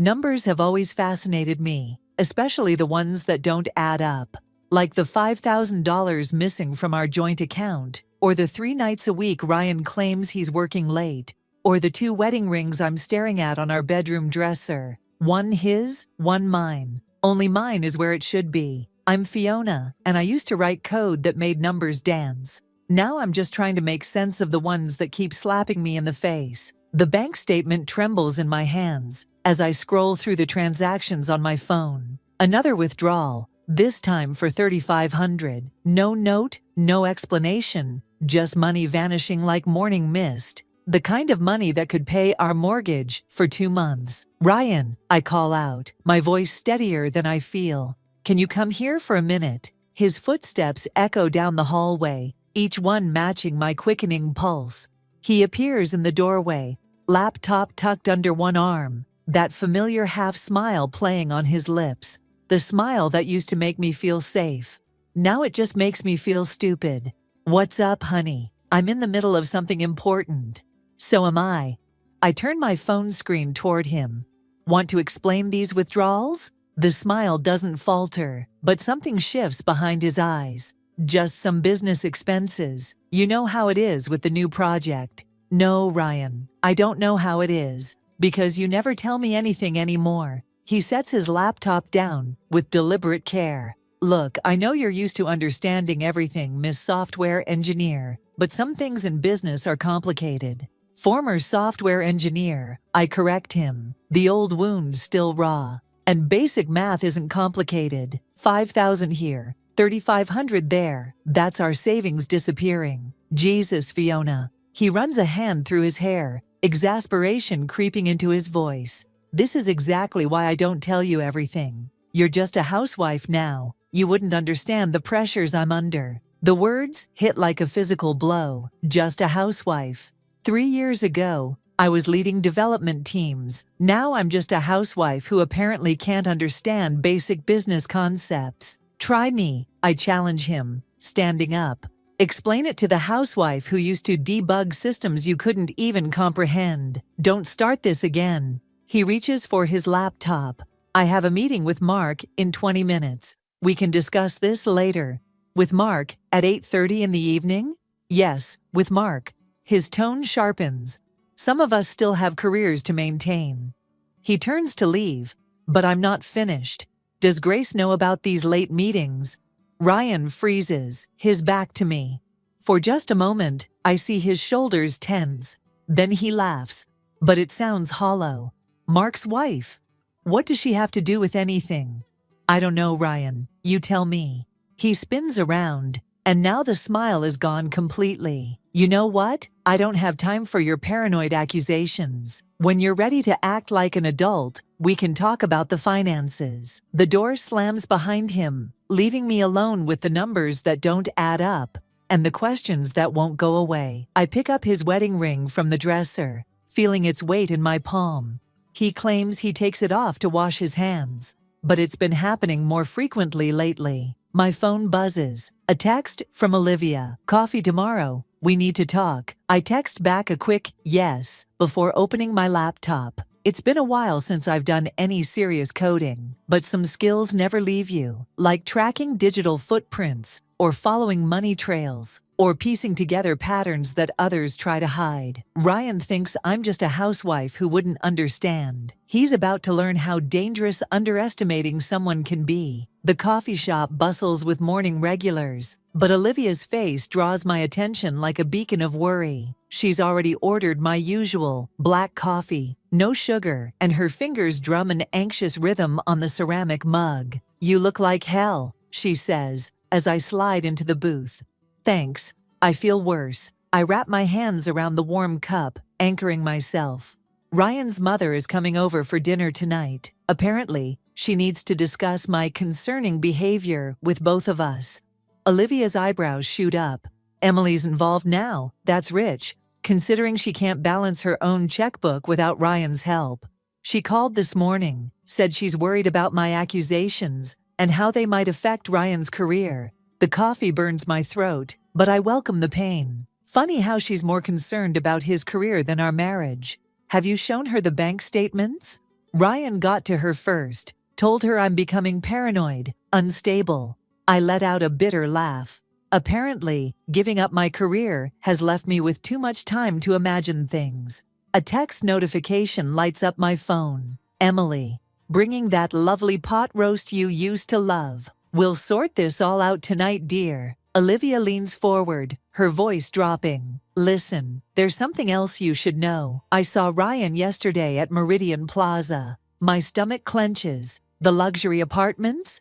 Numbers have always fascinated me, especially the ones that don't add up. Like the $5,000 missing from our joint account, or the 3 nights a week Ryan claims he's working late, or the 2 wedding rings I'm staring at on our bedroom dresser. One his, one mine. Only mine is where it should be. I'm Fiona, and I used to write code that made numbers dance. Now I'm just trying to make sense of the ones that keep slapping me in the face. The bank statement trembles in my hands as I scroll through the transactions on my phone. Another withdrawal, this time for $3,500. No note, no explanation, just money vanishing like morning mist. The kind of money that could pay our mortgage for 2 months. Ryan, I call out, my voice steadier than I feel. Can you come here for a minute? His footsteps echo down the hallway, each one matching my quickening pulse. He appears in the doorway, laptop tucked under one arm, that familiar half-smile playing on his lips. The smile that used to make me feel safe. Now it just makes me feel stupid. What's up, honey? I'm in the middle of something important. So am I. I turn my phone screen toward him. Want to explain these withdrawals? The smile doesn't falter, but something shifts behind his eyes. Just some business expenses. You know how it is with the new project. No, Ryan, I don't know how it is, because you never tell me anything anymore. He sets his laptop down with deliberate care. Look, I know you're used to understanding everything, Miss Software Engineer, but some things in business are complicated. Former software engineer, I correct him. The old wound's still raw. And basic math isn't complicated. 5,000 here, 3,500 there. That's our savings disappearing. Jesus, Fiona. He runs a hand through his hair, exasperation creeping into his voice. This is exactly why I don't tell you everything. You're just a housewife now. You wouldn't understand the pressures I'm under. The words hit like a physical blow. Just a housewife. 3 years ago, I was leading development teams. Now I'm just a housewife who apparently can't understand basic business concepts. Try me, I challenge him, standing up. Explain it to the housewife who used to debug systems you couldn't even comprehend. Don't start this again. He reaches for his laptop. I have a meeting with Mark in 20 minutes. We can discuss this later. With Mark at 8:30 in the evening? Yes, with Mark. His tone sharpens. Some of us still have careers to maintain. He turns to leave, but I'm not finished. Does Grace know about these late meetings? Ryan freezes, his back to me. For just a moment, I see his shoulders tense. Then he laughs, but it sounds hollow. Mark's wife. What does she have to do with anything? I don't know, Ryan. You tell me. He spins around, and now the smile is gone completely. You know what? I don't have time for your paranoid accusations. When you're ready to act like an adult, we can talk about the finances. The door slams behind him, leaving me alone with the numbers that don't add up and the questions that won't go away. I pick up his wedding ring from the dresser, feeling its weight in my palm. He claims he takes it off to wash his hands, but it's been happening more frequently lately. My phone buzzes. A text from Olivia. Coffee tomorrow. We need to talk. I text back a quick yes before opening my laptop. It's been a while since I've done any serious coding, but some skills never leave you, like tracking digital footprints, or following money trails, or piecing together patterns that others try to hide. Ryan thinks I'm just a housewife who wouldn't understand. He's about to learn how dangerous underestimating someone can be. The coffee shop bustles with morning regulars, but Olivia's face draws my attention like a beacon of worry. She's already ordered my usual black coffee, no sugar, and her fingers drum an anxious rhythm on the ceramic mug. You look like hell, she says, as I slide into the booth. Thanks. I feel worse. I wrap my hands around the warm cup, anchoring myself. Ryan's mother is coming over for dinner tonight. Apparently, she needs to discuss my concerning behavior with both of us. Olivia's eyebrows shoot up. Emily's involved now. That's rich, considering she can't balance her own checkbook without Ryan's help. She called this morning, said she's worried about my accusations and how they might affect Ryan's career. The coffee burns my throat, but I welcome the pain. Funny how she's more concerned about his career than our marriage. Have you shown her the bank statements? Ryan got to her first, told her I'm becoming paranoid, unstable. I let out a bitter laugh. Apparently, giving up my career has left me with too much time to imagine things. A text notification lights up my phone. Emily, bringing that lovely pot roast you used to love. We'll sort this all out tonight, dear. Olivia leans forward, her voice dropping. Listen, there's something else you should know. I saw Ryan yesterday at Meridian Plaza. My stomach clenches. The luxury apartments?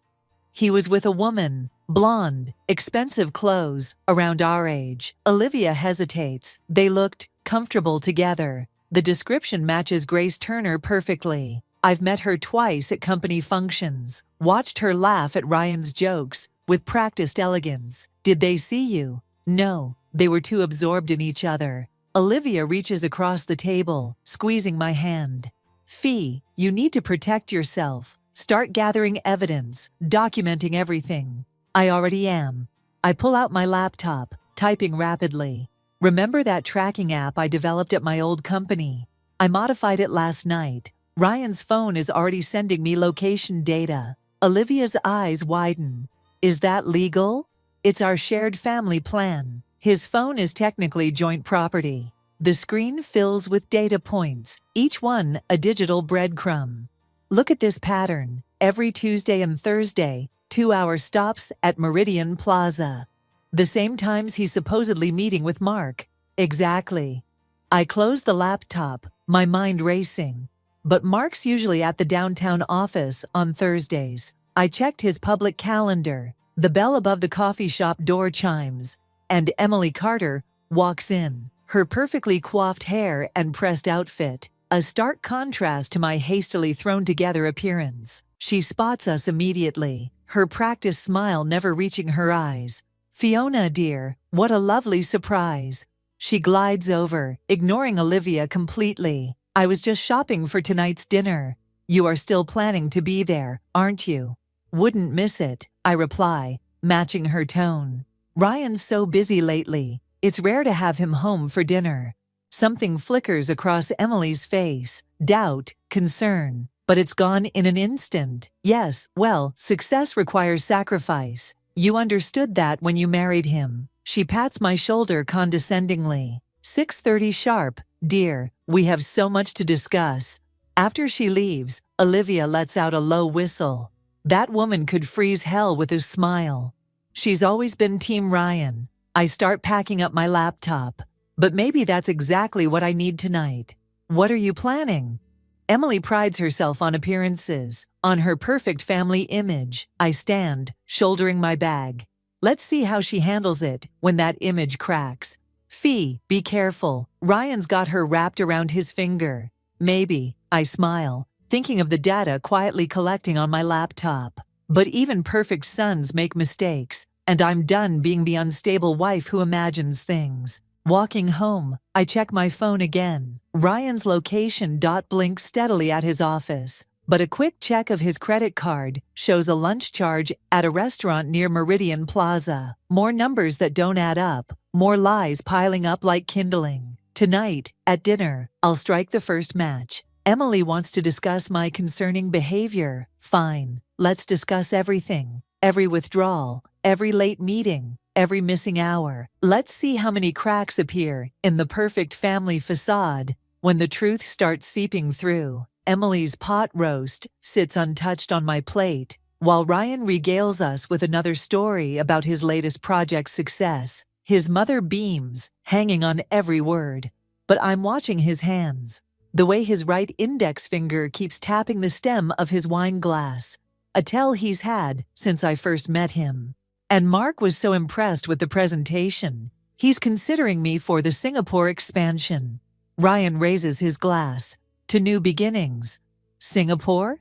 He was with a woman, blonde, expensive clothes, around our age. Olivia hesitates. They looked comfortable together. The description matches Grace Turner perfectly. I've met her twice at company functions, watched her laugh at Ryan's jokes with practiced elegance. Did they see you? No, they were too absorbed in each other. Olivia reaches across the table, squeezing my hand. Fee, you need to protect yourself. Start gathering evidence, documenting everything. I already am. I pull out my laptop, typing rapidly. Remember that tracking app I developed at my old company? I modified it last night. Ryan's phone is already sending me location data. Olivia's eyes widen. Is that legal? It's our shared family plan. His phone is technically joint property. The screen fills with data points, each one a digital breadcrumb. Look at this pattern. Every Tuesday and Thursday, 2-hour stops at Meridian Plaza. The same times he's supposedly meeting with Mark. Exactly. I close the laptop, my mind racing. But Mark's usually at the downtown office on Thursdays. I checked his public calendar. The bell above the coffee shop door chimes, and Emily Carter walks in. Her perfectly coiffed hair and pressed outfit, a stark contrast to my hastily thrown-together appearance. She spots us immediately, her practiced smile never reaching her eyes. Fiona, dear, what a lovely surprise. She glides over, ignoring Olivia completely. I was just shopping for tonight's dinner. You are still planning to be there, aren't you? Wouldn't miss it, I reply, matching her tone. Ryan's so busy lately. It's rare to have him home for dinner. Something flickers across Emily's face, doubt, concern, but it's gone in an instant. Yes, well, success requires sacrifice. You understood that when you married him. She pats my shoulder condescendingly. 6:30 sharp, dear, we have so much to discuss. After she leaves, Olivia lets out a low whistle. That woman could freeze hell with a smile. She's always been Team Ryan. I start packing up my laptop. But maybe that's exactly what I need tonight. What are you planning? Emily prides herself on appearances, on her perfect family image. I stand, shouldering my bag. Let's see how she handles it when that image cracks. Fee, be careful. Ryan's got her wrapped around his finger. Maybe, I smile, thinking of the data quietly collecting on my laptop. But even perfect sons make mistakes, and I'm done being the unstable wife who imagines things. Walking home, I check my phone again. Ryan's location blinks steadily at his office, but a quick check of his credit card shows a lunch charge at a restaurant near Meridian Plaza. More numbers that don't add up, more lies piling up like kindling. Tonight, at dinner, I'll strike the first match. Emily wants to discuss my concerning behavior. Fine, let's discuss everything. Every withdrawal, every late meeting, every missing hour. Let's see how many cracks appear in the perfect family facade when the truth starts seeping through. Emily's pot roast sits untouched on my plate, while Ryan regales us with another story about his latest project's success. His mother beams, hanging on every word. But I'm watching his hands. The way his right index finger keeps tapping the stem of his wine glass. A tell he's had since I first met him. And Mark was so impressed with the presentation. He's considering me for the Singapore expansion. Ryan raises his glass. To new beginnings. Singapore?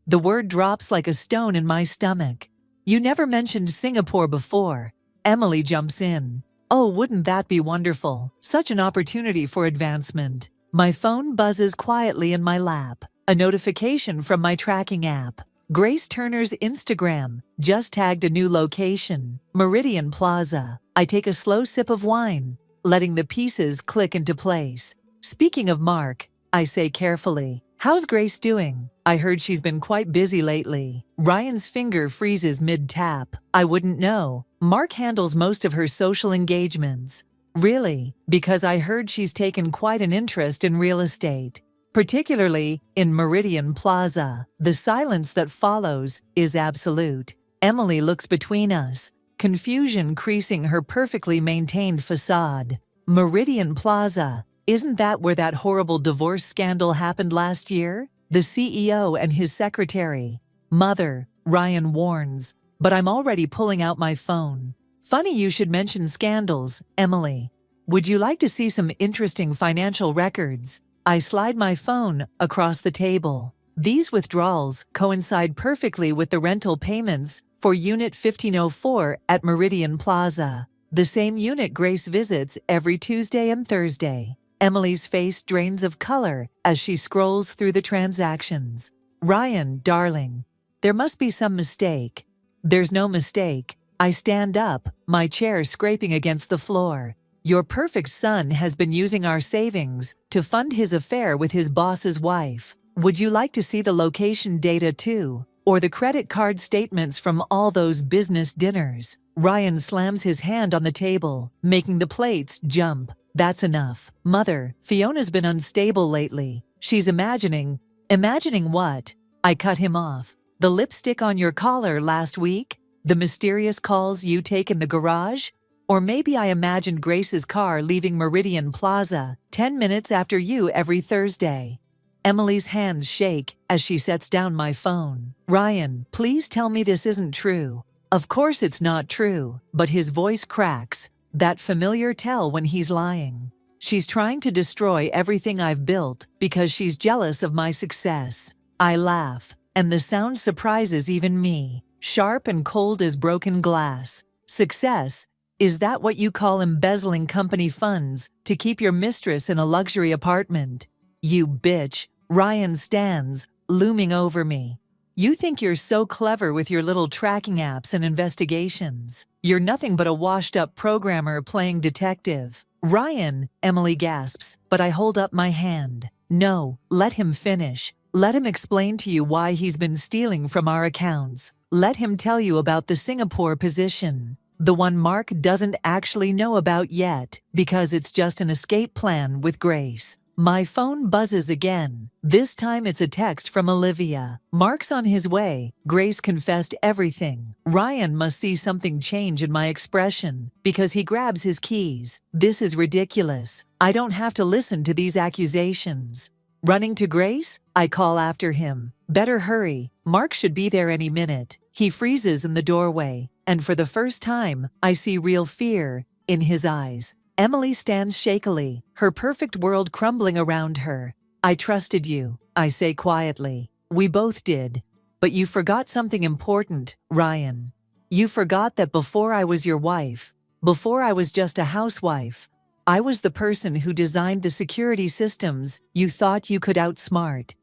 The word drops like a stone in my stomach. You never mentioned Singapore before. Emily jumps in. Oh, wouldn't that be wonderful? Such an opportunity for advancement. My phone buzzes quietly in my lap. A notification from my tracking app. Grace Turner's Instagram just tagged a new location, Meridian Plaza. I take a slow sip of wine, letting the pieces click into place. Speaking of Mark, I say carefully, How's Grace doing? I heard she's been quite busy lately. Ryan's finger freezes mid-tap. I wouldn't know. Mark handles most of her social engagements. Really? Because I heard she's taken quite an interest in real estate, particularly in Meridian Plaza. The silence that follows is absolute. Emily looks between us, confusion creasing her perfectly maintained facade. Meridian Plaza. Isn't that where that horrible divorce scandal happened last year? The CEO and his secretary. Mother, Ryan warns, but I'm already pulling out my phone. Funny you should mention scandals, Emily. Would you like to see some interesting financial records? I slide my phone across the table. These withdrawals coincide perfectly with the rental payments for Unit 1504 at Meridian Plaza, the same unit Grace visits every Tuesday and Thursday. Emily's face drains of color as she scrolls through the transactions. Ryan, darling, there must be some mistake. There's no mistake. I stand up, my chair scraping against the floor. Your perfect son has been using our savings to fund his affair with his boss's wife. Would you like to see the location data too? Or the credit card statements from all those business dinners? Ryan slams his hand on the table, making the plates jump. That's enough. Mother, Fiona's been unstable lately. She's imagining. Imagining what? I cut him off. The lipstick on your collar last week? The mysterious calls you take in the garage? Or maybe I imagined Grace's car leaving Meridian Plaza 10 minutes after you every Thursday. Emily's hands shake as she sets down my phone. Ryan, please tell me this isn't true. Of course it's not true, but his voice cracks. That familiar tell when he's lying. She's trying to destroy everything I've built because she's jealous of my success. I laugh, and the sound surprises even me. Sharp and cold as broken glass. Success? Is that what you call embezzling company funds to keep your mistress in a luxury apartment? You bitch. Ryan stands, looming over me. You think you're so clever with your little tracking apps and investigations. You're nothing but a washed-up programmer playing detective. Ryan, Emily gasps, but I hold up my hand. No, let him finish. Let him explain to you why he's been stealing from our accounts. Let him tell you about the Singapore position. The one Mark doesn't actually know about yet, because it's just an escape plan with Grace. My phone buzzes again. This time it's a text from Olivia. Mark's on his way. Grace confessed everything. Ryan must see something change in my expression because he grabs his keys. This is ridiculous. I don't have to listen to these accusations. Running to Grace? I call after him. Better hurry. Mark should be there any minute. He freezes in the doorway, and for the first time, I see real fear in his eyes. Emily stands shakily, her perfect world crumbling around her. I trusted you, I say quietly. We both did. But you forgot something important, Ryan. You forgot that before I was your wife, before I was just a housewife, I was the person who designed the security systems you thought you could outsmart.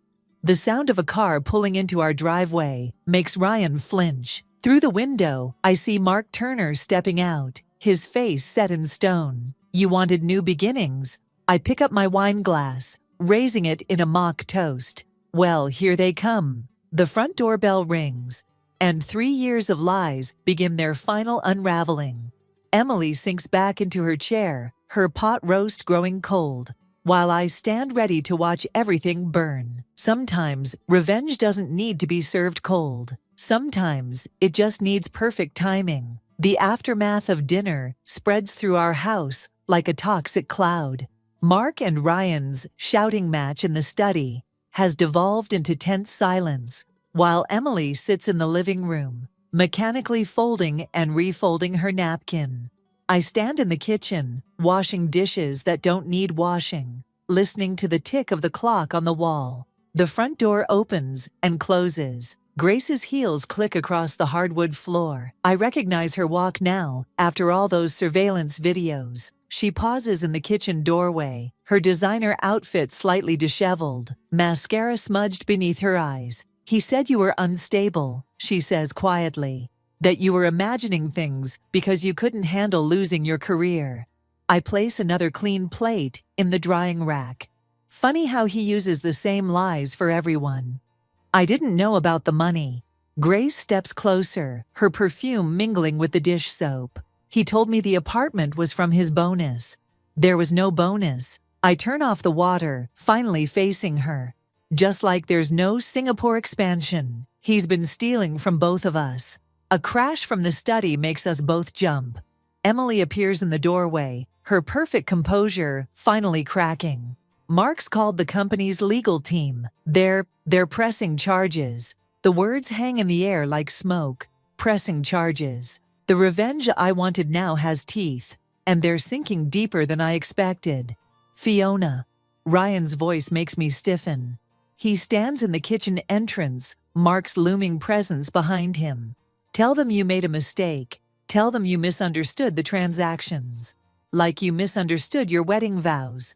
The sound of a car pulling into our driveway makes Ryan flinch. Through the window, I see Mark Turner stepping out, his face set in stone. You wanted new beginnings. I pick up my wine glass, raising it in a mock toast. Well, here they come. The front doorbell rings, and 3 years of lies begin their final unraveling. Emily sinks back into her chair, her pot roast growing cold, while I stand ready to watch everything burn. Sometimes, revenge doesn't need to be served cold. Sometimes, it just needs perfect timing. The aftermath of dinner spreads through our house like a toxic cloud. Mark and Ryan's shouting match in the study has devolved into tense silence, while Emily sits in the living room, mechanically folding and refolding her napkin. I stand in the kitchen, washing dishes that don't need washing, listening to the tick of the clock on the wall. The front door opens and closes. Grace's heels click across the hardwood floor. I recognize her walk now, after all those surveillance videos. She pauses in the kitchen doorway, her designer outfit slightly disheveled, mascara smudged beneath her eyes. He said you were unstable, she says quietly. That you were imagining things because you couldn't handle losing your career. I place another clean plate in the drying rack. Funny how he uses the same lies for everyone. I didn't know about the money. Grace steps closer, her perfume mingling with the dish soap. He told me the apartment was from his bonus. There was no bonus. I turn off the water, finally facing her. Just like there's no Singapore expansion. He's been stealing from both of us. A crash from the study makes us both jump. Emily appears in the doorway, her perfect composure finally cracking. Mark's called the company's legal team. They're pressing charges. The words hang in the air like smoke. Pressing charges. The revenge I wanted now has teeth, and they're sinking deeper than I expected. Fiona. Ryan's voice makes me stiffen. He stands in the kitchen entrance, Mark's looming presence behind him. Tell them you made a mistake. Tell them you misunderstood the transactions. Like you misunderstood your wedding vows.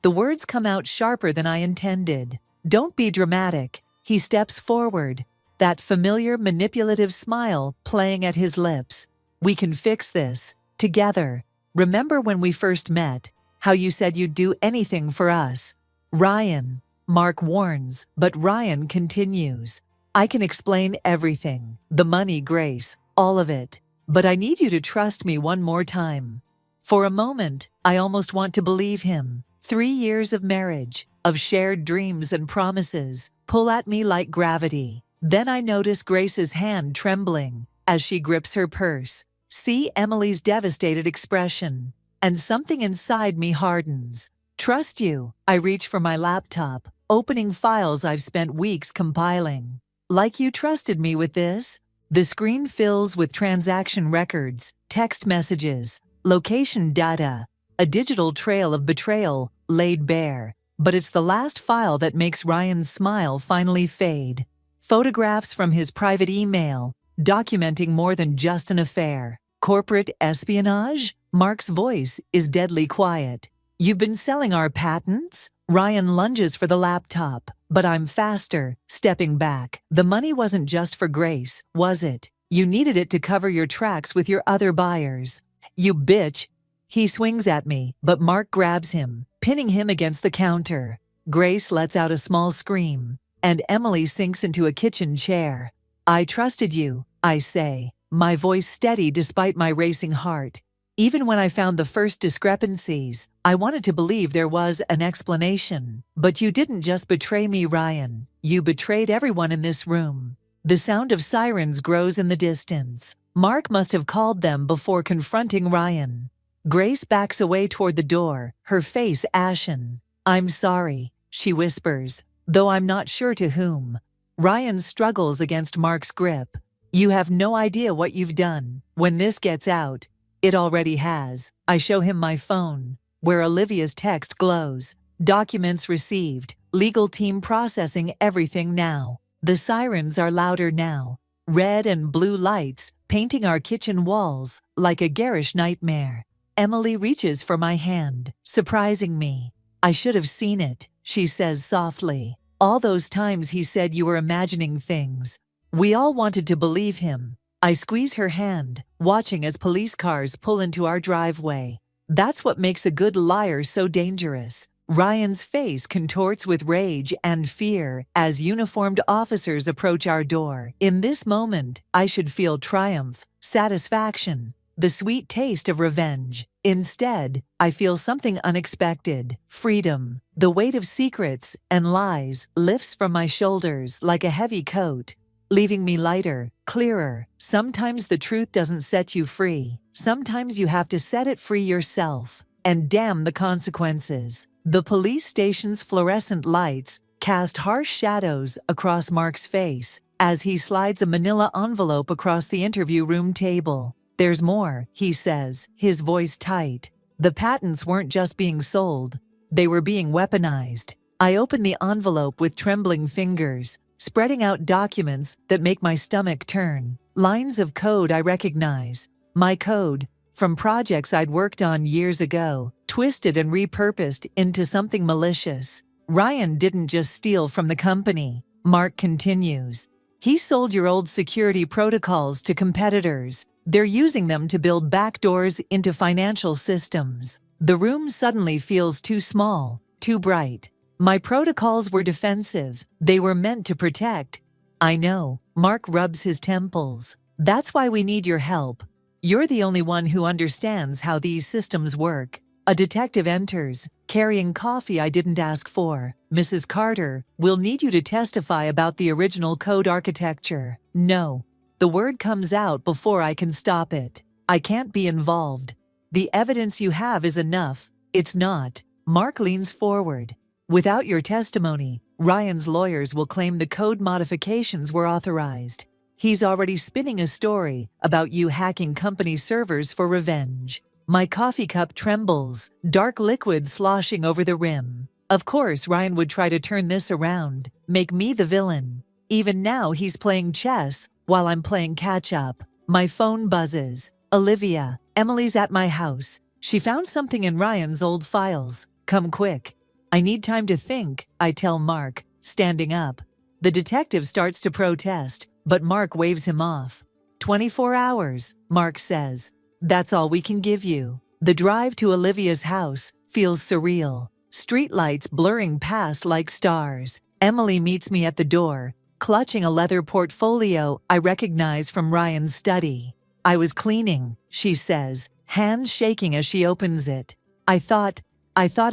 The words come out sharper than I intended. Don't be dramatic. He steps forward, that familiar manipulative smile playing at his lips. We can fix this, together. Remember when we first met, how you said you'd do anything for us? Ryan, Mark warns, but Ryan continues. I can explain everything, the money, Grace, all of it. But I need you to trust me one more time. For a moment, I almost want to believe him. 3 years of marriage, of shared dreams and promises, pull at me like gravity. Then I notice Grace's hand trembling as she grips her purse. See Emily's devastated expression, and something inside me hardens. Trust you. I reach for my laptop, opening files I've spent weeks compiling. Like you trusted me with this? The screen fills with transaction records, text messages, location data, a digital trail of betrayal laid bare. But it's the last file that makes Ryan's smile finally fade. Photographs from his private email, documenting more than just an affair. Corporate espionage? Mark's voice is deadly quiet. You've been selling our patents? Ryan lunges for the laptop, but I'm faster, stepping back. The money wasn't just for Grace, was it? You needed it to cover your tracks with your other buyers. You bitch. He swings at me, but Mark grabs him, pinning him against the counter. Grace lets out a small scream, and Emily sinks into a kitchen chair. I trusted you, I say, my voice steady despite my racing heart. Even when I found the first discrepancies, I wanted to believe there was an explanation. But you didn't just betray me, Ryan. You betrayed everyone in this room. The sound of sirens grows in the distance. Mark must have called them before confronting Ryan. Grace backs away toward the door, her face ashen. I'm sorry, she whispers, though I'm not sure to whom. Ryan struggles against Mark's grip. You have no idea what you've done. When this gets out, it already has. I show him my phone, where Olivia's text glows. Documents received. Legal team processing everything now. The sirens are louder now. Red and blue lights painting our kitchen walls like a garish nightmare. Emily reaches for my hand, surprising me. I should have seen it, she says softly. All those times he said you were imagining things. We all wanted to believe him. I squeeze her hand, watching as police cars pull into our driveway. That's what makes a good liar so dangerous. Ryan's face contorts with rage and fear as uniformed officers approach our door. In this moment, I should feel triumph, satisfaction, the sweet taste of revenge. Instead, I feel something unexpected. Freedom. The weight of secrets and lies lifts from my shoulders like a heavy coat, leaving me lighter, clearer. Sometimes the truth doesn't set you free. Sometimes you have to set it free yourself. And damn the consequences. The police station's fluorescent lights cast harsh shadows across Mark's face as he slides a manila envelope across the interview room table. There's more, he says, his voice tight. The patents weren't just being sold. They were being weaponized. I open the envelope with trembling fingers, spreading out documents that make my stomach turn. Lines of code I recognize. My code, from projects I'd worked on years ago, twisted and repurposed into something malicious. Ryan didn't just steal from the company, Mark continues. He sold your old security protocols to competitors. They're using them to build backdoors into financial systems. The room suddenly feels too small, too bright. My protocols were defensive. They were meant to protect. I know. Mark rubs his temples. That's why we need your help. You're the only one who understands how these systems work. A detective enters, carrying coffee I didn't ask for. Mrs. Carter, we'll need you to testify about the original code architecture. No. The word comes out before I can stop it. I can't be involved. The evidence you have is enough. It's not. Mark leans forward. Without your testimony, Ryan's lawyers will claim the code modifications were authorized. He's already spinning a story about you hacking company servers for revenge. My coffee cup trembles, dark liquid sloshing over the rim. Of course, Ryan would try to turn this around, make me the villain. Even now, he's playing chess while I'm playing catch-up. My phone buzzes. Olivia, Emily's at my house. She found something in Ryan's old files. Come quick. I need time to think, I tell Mark, standing up. The detective starts to protest, but Mark waves him off. 24 hours, Mark says. That's all we can give you. The drive to Olivia's house feels surreal. Streetlights blurring past like stars. Emily meets me at the door, clutching a leather portfolio I recognize from Ryan's study. I was cleaning, she says, hands shaking as she opens it. I thought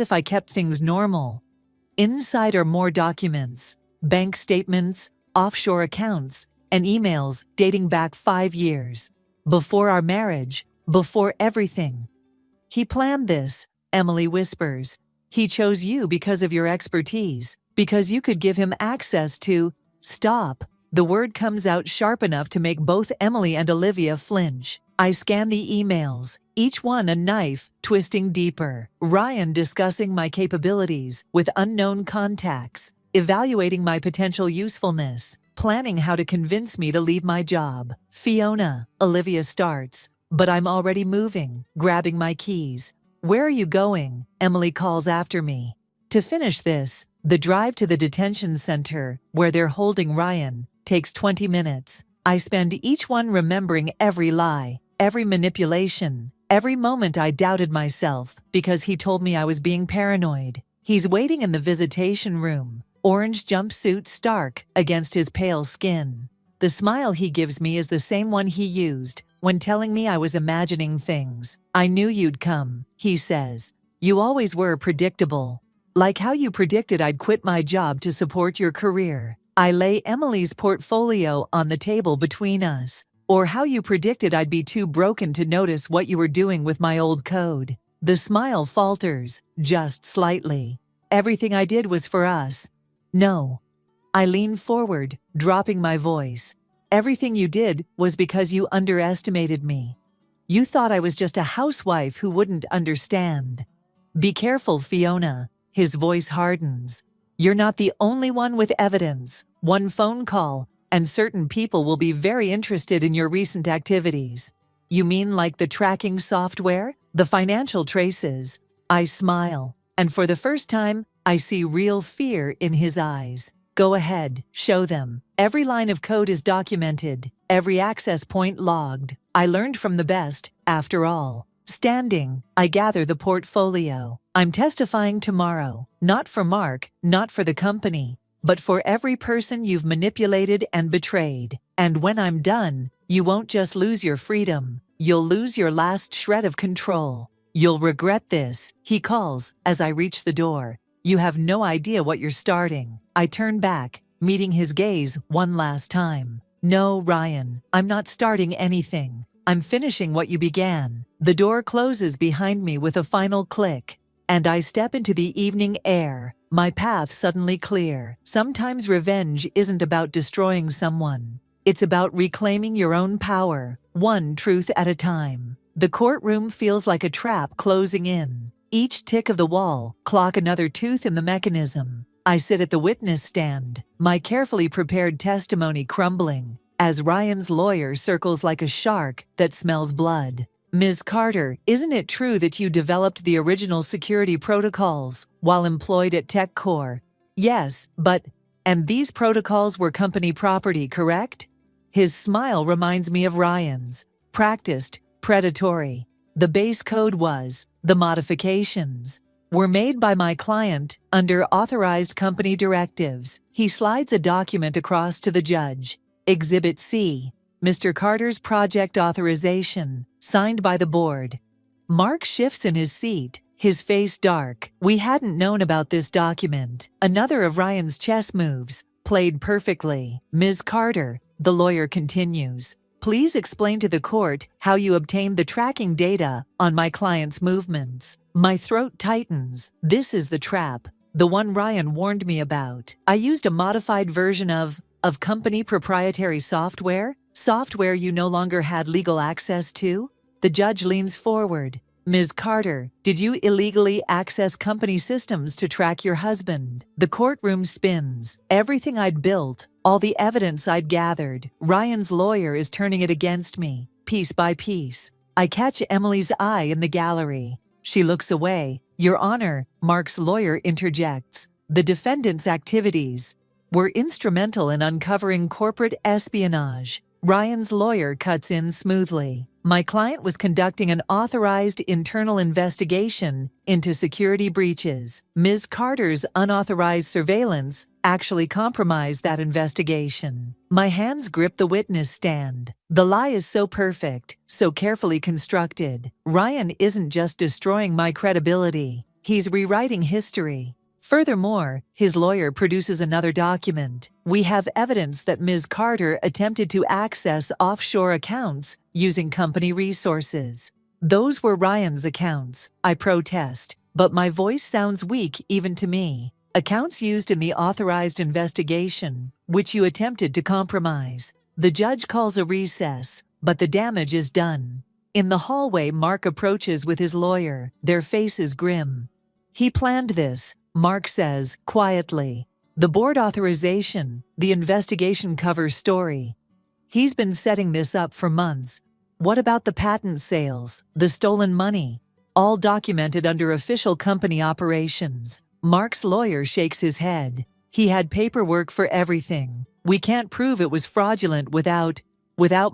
if I kept things normal. Inside are more documents, bank statements, offshore accounts, and emails dating back 5 years. Before our marriage, before everything. He planned this, Emily whispers. He chose you because of your expertise, because you could give him access to… Stop. The word comes out sharp enough to make both Emily and Olivia flinch. I scan the emails, each one a knife, twisting deeper. Ryan discussing my capabilities with unknown contacts, evaluating my potential usefulness, planning how to convince me to leave my job. Fiona, Olivia starts, but I'm already moving, grabbing my keys. Where are you going? Emily calls after me. To finish this, the drive to the detention center, where they're holding Ryan, takes 20 minutes. I spend each one remembering every lie, every manipulation, every moment I doubted myself because he told me I was being paranoid. He's waiting in the visitation room, orange jumpsuit stark against his pale skin. The smile he gives me is the same one he used when telling me I was imagining things. I knew you'd come, he says. You always were predictable. Like how you predicted I'd quit my job to support your career. I lay Emily's portfolio on the table between us. Or how you predicted I'd be too broken to notice what you were doing with my old code. The smile falters, just slightly. Everything I did was for us. No. I lean forward, dropping my voice. Everything you did was because you underestimated me. You thought I was just a housewife who wouldn't understand. Be careful, Fiona. His voice hardens. You're not the only one with evidence. One phone call, and certain people will be very interested in your recent activities. You mean like the tracking software? The financial traces? I smile, and for the first time, I see real fear in his eyes. Go ahead, show them. Every line of code is documented, every access point logged. I learned from the best, after all. Standing, I gather the portfolio. I'm testifying tomorrow, not for Mark, not for the company, but for every person you've manipulated and betrayed. And when I'm done, you won't just lose your freedom, you'll lose your last shred of control. You'll regret this, he calls as I reach the door. You have no idea what you're starting. I turn back, meeting his gaze one last time. No, Ryan, I'm not starting anything. I'm finishing what you began. The door closes behind me with a final click, and I step into the evening air, my path suddenly clear. Sometimes revenge isn't about destroying someone. It's about reclaiming your own power, one truth at a time. The courtroom feels like a trap closing in. Each tick of the wall, clock another tooth in the mechanism. I sit at the witness stand, my carefully prepared testimony crumbling, as Ryan's lawyer circles like a shark that smells blood. Ms. Carter, isn't it true that you developed the original security protocols while employed at TechCore? Yes, and these protocols were company property, correct? His smile reminds me of Ryan's. Practiced, predatory. The base code was, the modifications. were made by my client under authorized company directives. He slides a document across to the judge. Exhibit C, Mr. Carter's project authorization, signed by the board. Mark shifts in his seat, his face dark. We hadn't known about this document. Another of Ryan's chess moves, played perfectly. Ms. Carter, the lawyer continues, please explain to the court how you obtained the tracking data on my client's movements. My throat tightens. This is the trap, the one Ryan warned me about. I used a modified version of company proprietary software you no longer had legal access to. The judge leans forward. Ms. Carter, did you illegally access company systems to track your husband? The courtroom spins. Everything I'd built, all the evidence I'd gathered, Ryan's lawyer is turning it against me, piece by piece. I catch Emily's eye in the gallery. She looks away. Your Honor, Mark's lawyer interjects. The defendant's activities were instrumental in uncovering corporate espionage. Ryan's lawyer cuts in smoothly. My client was conducting an authorized internal investigation into security breaches. Ms. Carter's unauthorized surveillance actually compromised that investigation. My hands grip the witness stand. The lie is so perfect, so carefully constructed. Ryan isn't just destroying my credibility. He's rewriting history. Furthermore, his lawyer produces another document. We have evidence that Ms. Carter attempted to access offshore accounts using company resources. Those were Ryan's accounts. I protest, but my voice sounds weak even to me. Accounts used in the authorized investigation, which you attempted to compromise. The judge calls a recess, but the damage is done. In the hallway, Mark approaches with his lawyer, their faces grim. He planned this, Mark says, quietly. The board authorization, the investigation cover story. He's been setting this up for months. What about the patent sales, the stolen money? All documented under official company operations. Mark's lawyer shakes his head. He had paperwork for everything. We can't prove it was fraudulent without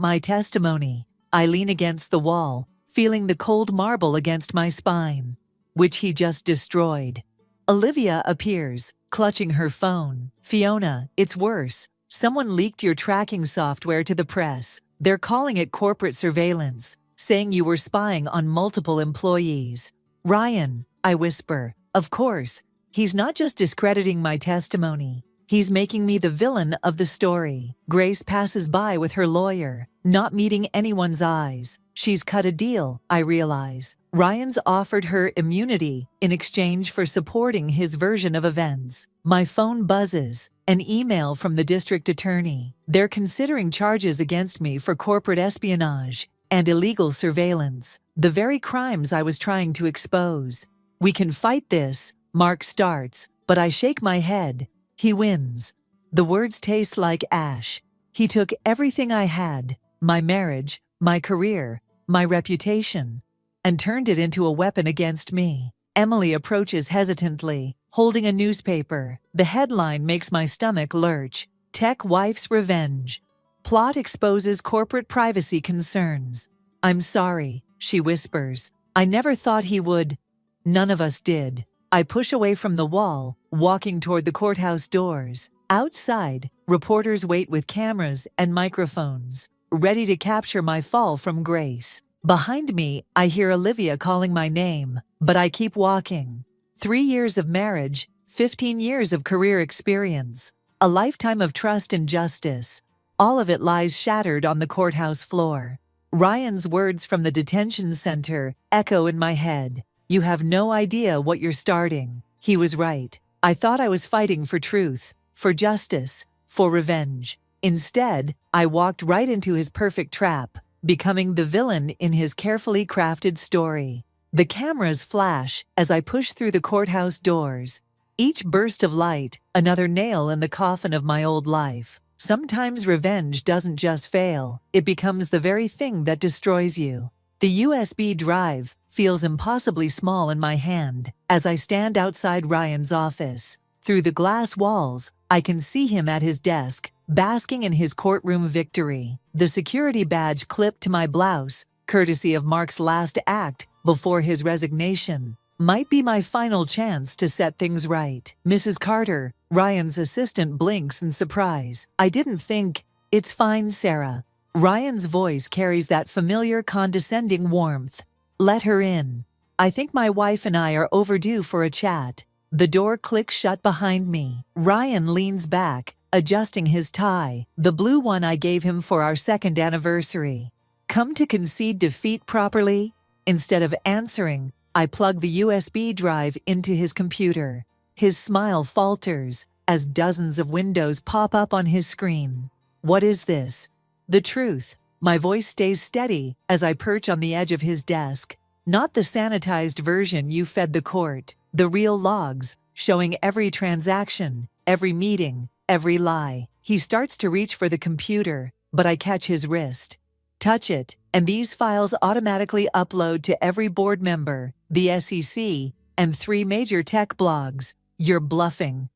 my testimony. I lean against the wall, feeling the cold marble against my spine, which he just destroyed. Olivia appears, clutching her phone. Fiona, it's worse. Someone leaked your tracking software to the press. They're calling it corporate surveillance, saying you were spying on multiple employees. Ryan, I whisper, of course. He's not just discrediting my testimony. He's making me the villain of the story. Grace passes by with her lawyer, not meeting anyone's eyes. She's cut a deal, I realize. Ryan's offered her immunity in exchange for supporting his version of events. My phone buzzes. An email from the district attorney. They're considering charges against me for corporate espionage and illegal surveillance, the very crimes I was trying to expose. We can fight this, Mark starts, but I shake my head. He wins. The words taste like ash. He took everything I had, my marriage, my career, my reputation, and turned it into a weapon against me. Emily approaches hesitantly, holding a newspaper. The headline makes my stomach lurch. Tech wife's revenge. Plot exposes corporate privacy concerns. I'm sorry, she whispers. I never thought he would. None of us did. I push away from the wall, walking toward the courthouse doors. Outside, reporters wait with cameras and microphones, ready to capture my fall from grace. Behind me, I hear Olivia calling my name, but I keep walking. 3 years of marriage, 15 years of career experience, a lifetime of trust and justice. All of it lies shattered on the courthouse floor. Ryan's words from the detention center echo in my head. You have no idea what you're starting. He was right. I thought I was fighting for truth, for justice, for revenge. Instead, I walked right into his perfect trap, becoming the villain in his carefully crafted story. The cameras flash as I push through the courthouse doors. Each burst of light, another nail in the coffin of my old life. Sometimes revenge doesn't just fail, it becomes the very thing that destroys you. The USB drive feels impossibly small in my hand as I stand outside Ryan's office. Through the glass walls, I can see him at his desk, basking in his courtroom victory. The security badge clipped to my blouse, courtesy of Mark's last act before his resignation, Might be my final chance to set things right. Mrs. Carter, Ryan's assistant, blinks in surprise. I didn't think. It's fine, Sarah. Ryan's voice carries that familiar condescending warmth. Let her in. I think my wife and I are overdue for a chat. The door clicks shut behind me. Ryan leans back, adjusting his tie, the blue one I gave him for our second anniversary. Come to concede defeat properly? Instead of answering, I plug the USB drive into his computer. His smile falters as dozens of windows pop up on his screen. What is this? The truth. My voice stays steady as I perch on the edge of his desk. Not the sanitized version you fed the court. The real logs, showing every transaction, every meeting, every lie. He starts to reach for the computer, but I catch his wrist. Touch it, and these files automatically upload to every board member, the SEC, and 3 major tech blogs. You're bluffing.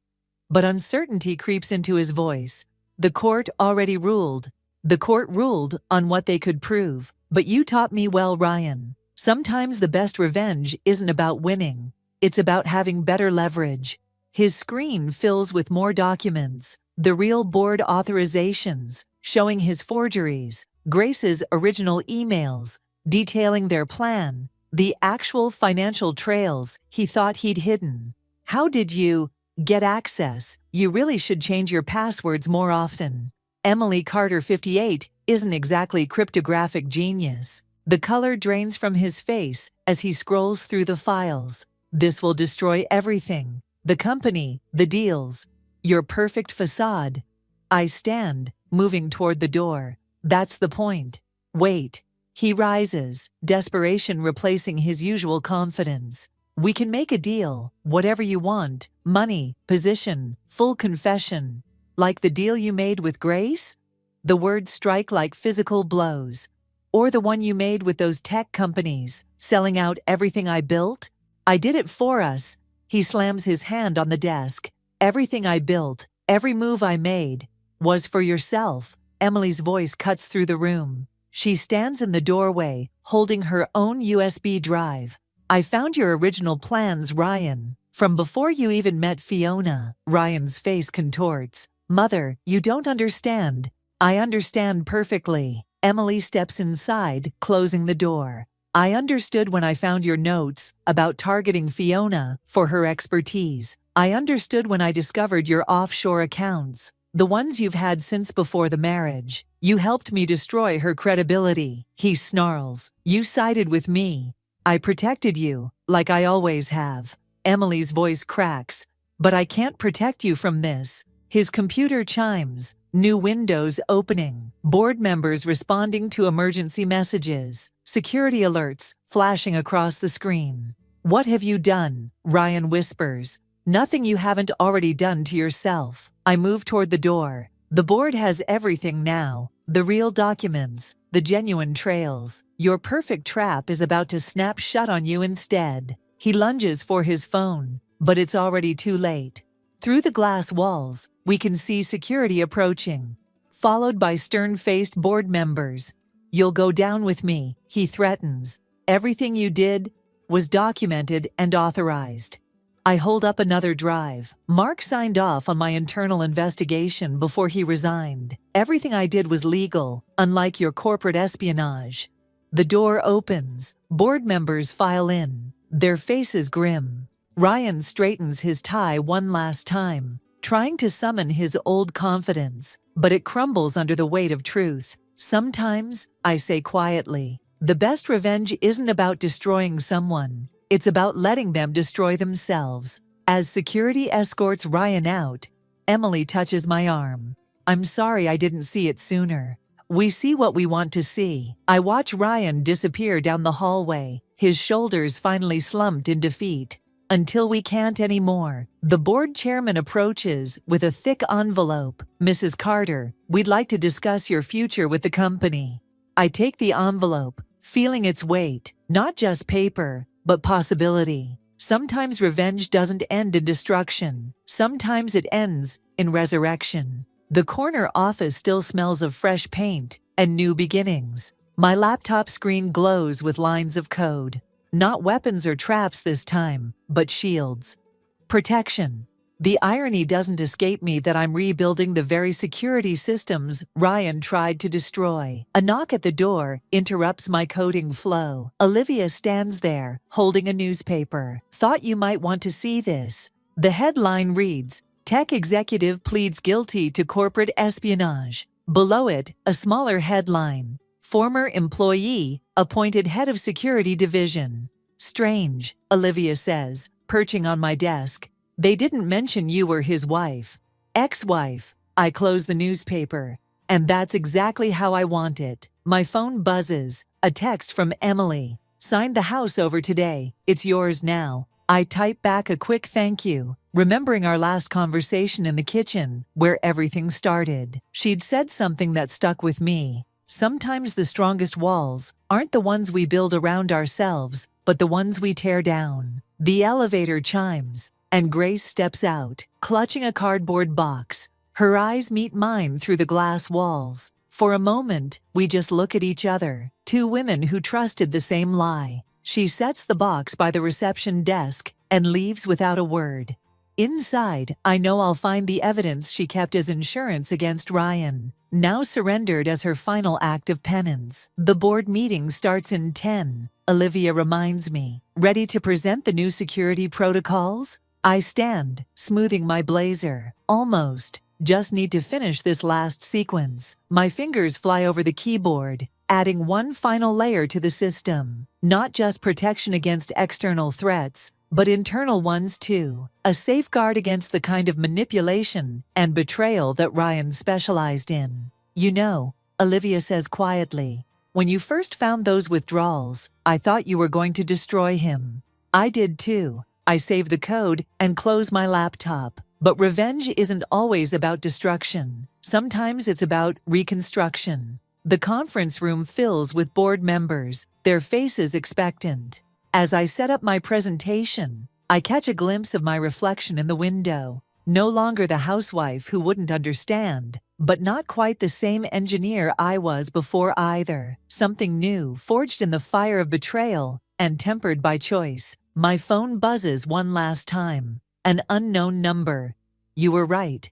But uncertainty creeps into his voice. The court already ruled. The court ruled on what they could prove. But you taught me well, Ryan. Sometimes the best revenge isn't about winning. It's about having better leverage. His screen fills with more documents. The real board authorizations, showing his forgeries. Grace's original emails, detailing their plan. The actual financial trails he thought he'd hidden. How did you get access? You really should change your passwords more often. Emily Carter 58 isn't exactly cryptographic genius. The color drains from his face as he scrolls through the files. This will destroy everything. The company, the deals, your perfect facade. I stand, moving toward the door. That's the point. Wait. He rises, desperation replacing his usual confidence. We can make a deal, whatever you want, money, position, full confession. Like the deal you made with Grace? The words strike like physical blows. Or the one you made with those tech companies, selling out everything I built? I did it for us. He slams his hand on the desk. Everything I built, every move I made, was for yourself. Emily's voice cuts through the room. She stands in the doorway, holding her own USB drive. I found your original plans, Ryan. From before you even met Fiona. Ryan's face contorts. Mother, you don't understand. I understand perfectly. Emily steps inside, closing the door. I understood when I found your notes about targeting Fiona for her expertise. I understood when I discovered your offshore accounts. The ones you've had since before the marriage. You helped me destroy her credibility. He snarls. You sided with me. I protected you, like I always have. Emily's voice cracks. But I can't protect you from this. His computer chimes. New windows opening. Board members responding to emergency messages. Security alerts flashing across the screen. What have you done? Ryan whispers. Nothing you haven't already done to yourself. I move toward the door. The board has everything now. The real documents, the genuine trails. Your perfect trap is about to snap shut on you instead. He lunges for his phone, but it's already too late. Through the glass walls, we can see security approaching, followed by stern-faced board members. You'll go down with me, he threatens. Everything you did was documented and authorized. I hold up another drive. Mark signed off on my internal investigation before he resigned. Everything I did was legal, unlike your corporate espionage. The door opens. Board members file in, their faces grim. Ryan straightens his tie one last time, trying to summon his old confidence, but it crumbles under the weight of truth. Sometimes, I say quietly, the best revenge isn't about destroying someone. It's about letting them destroy themselves. As security escorts Ryan out, Emily touches my arm. I'm sorry I didn't see it sooner. We see what we want to see. I watch Ryan disappear down the hallway, his shoulders finally slumped in defeat. Until we can't anymore. The board chairman approaches with a thick envelope. Mrs. Carter, we'd like to discuss your future with the company. I take the envelope, feeling its weight, not just paper, but possibility. Sometimes revenge doesn't end in destruction. Sometimes it ends in resurrection. The corner office still smells of fresh paint and new beginnings. My laptop screen glows with lines of code. Not weapons or traps this time, but shields. Protection. The irony doesn't escape me that I'm rebuilding the very security systems Ryan tried to destroy. A knock at the door interrupts my coding flow. Olivia stands there, holding a newspaper. "Thought you might want to see this." The headline reads, "Tech Executive Pleads Guilty to Corporate Espionage." Below it, a smaller headline, "Former Employee Appointed Head of Security Division." "Strange," Olivia says, perching on my desk. "They didn't mention you were his wife." "Ex-wife." I close the newspaper. And that's exactly how I want it. My phone buzzes. A text from Emily. "Signed the house over today. It's yours now." I type back a quick thank you, remembering our last conversation in the kitchen, where everything started. She'd said something that stuck with me. Sometimes the strongest walls aren't the ones we build around ourselves, but the ones we tear down. The elevator chimes, and Grace steps out, clutching a cardboard box. Her eyes meet mine through the glass walls. For a moment, we just look at each other, two women who trusted the same lie. She sets the box by the reception desk and leaves without a word. Inside, I know I'll find the evidence she kept as insurance against Ryan, now surrendered as her final act of penance. The board meeting starts in 10, Olivia reminds me. "Ready to present the new security protocols?" I stand, smoothing my blazer. "Almost. Just need to finish this last sequence." My fingers fly over the keyboard, adding one final layer to the system. Not just protection against external threats, but internal ones too. A safeguard against the kind of manipulation and betrayal that Ryan specialized in. "You know," Olivia says quietly, "when you first found those withdrawals, I thought you were going to destroy him." I did too. I save the code and close my laptop. But revenge isn't always about destruction. Sometimes it's about reconstruction. The conference room fills with board members, their faces expectant. As I set up my presentation, I catch a glimpse of my reflection in the window. No longer the housewife who wouldn't understand, but not quite the same engineer I was before either. Something new, forged in the fire of betrayal and tempered by choice. My phone buzzes one last time. An unknown number. "You were right.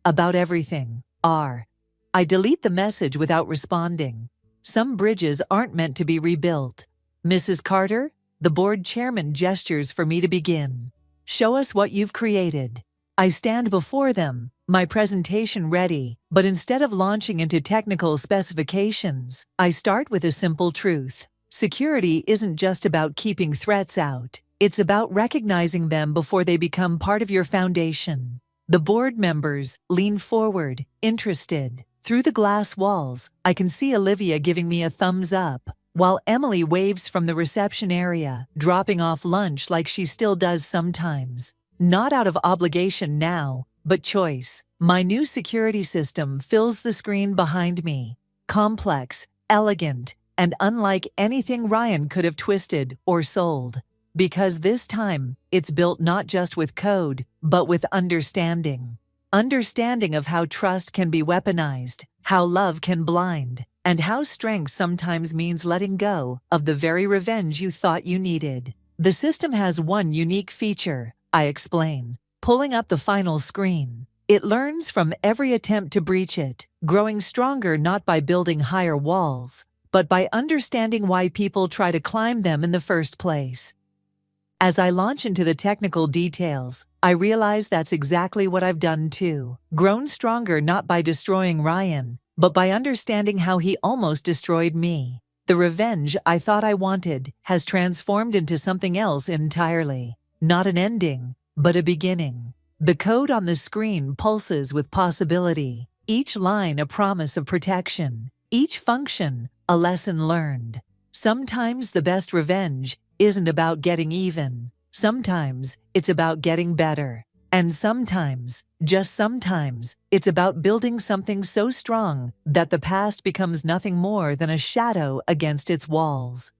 About everything. R." I delete the message without responding. Some bridges aren't meant to be rebuilt. "Mrs. Carter?" The board chairman gestures for me to begin. "Show us what you've created." I stand before them, my presentation ready, but instead of launching into technical specifications, I start with a simple truth. Security isn't just about keeping threats out. It's about recognizing them before they become part of your foundation. The board members lean forward, interested. Through the glass walls, I can see Olivia giving me a thumbs up, while Emily waves from the reception area, dropping off lunch like she still does sometimes. Not out of obligation now, but choice. My new security system fills the screen behind me. Complex, elegant, and unlike anything Ryan could have twisted or sold. Because this time, it's built not just with code, but with understanding. Understanding of how trust can be weaponized, how love can blind, and how strength sometimes means letting go of the very revenge you thought you needed. The system has one unique feature, I explain, pulling up the final screen. It learns from every attempt to breach it, growing stronger not by building higher walls, but by understanding why people try to climb them in the first place. As I launch into the technical details, I realize that's exactly what I've done too. Grown stronger not by destroying Ryan, but by understanding how he almost destroyed me. The revenge I thought I wanted has transformed into something else entirely. Not an ending, but a beginning. The code on the screen pulses with possibility, each line a promise of protection, each function a lesson learned. Sometimes the best revenge isn't about getting even. Sometimes it's about getting better. And sometimes, just sometimes, it's about building something so strong that the past becomes nothing more than a shadow against its walls.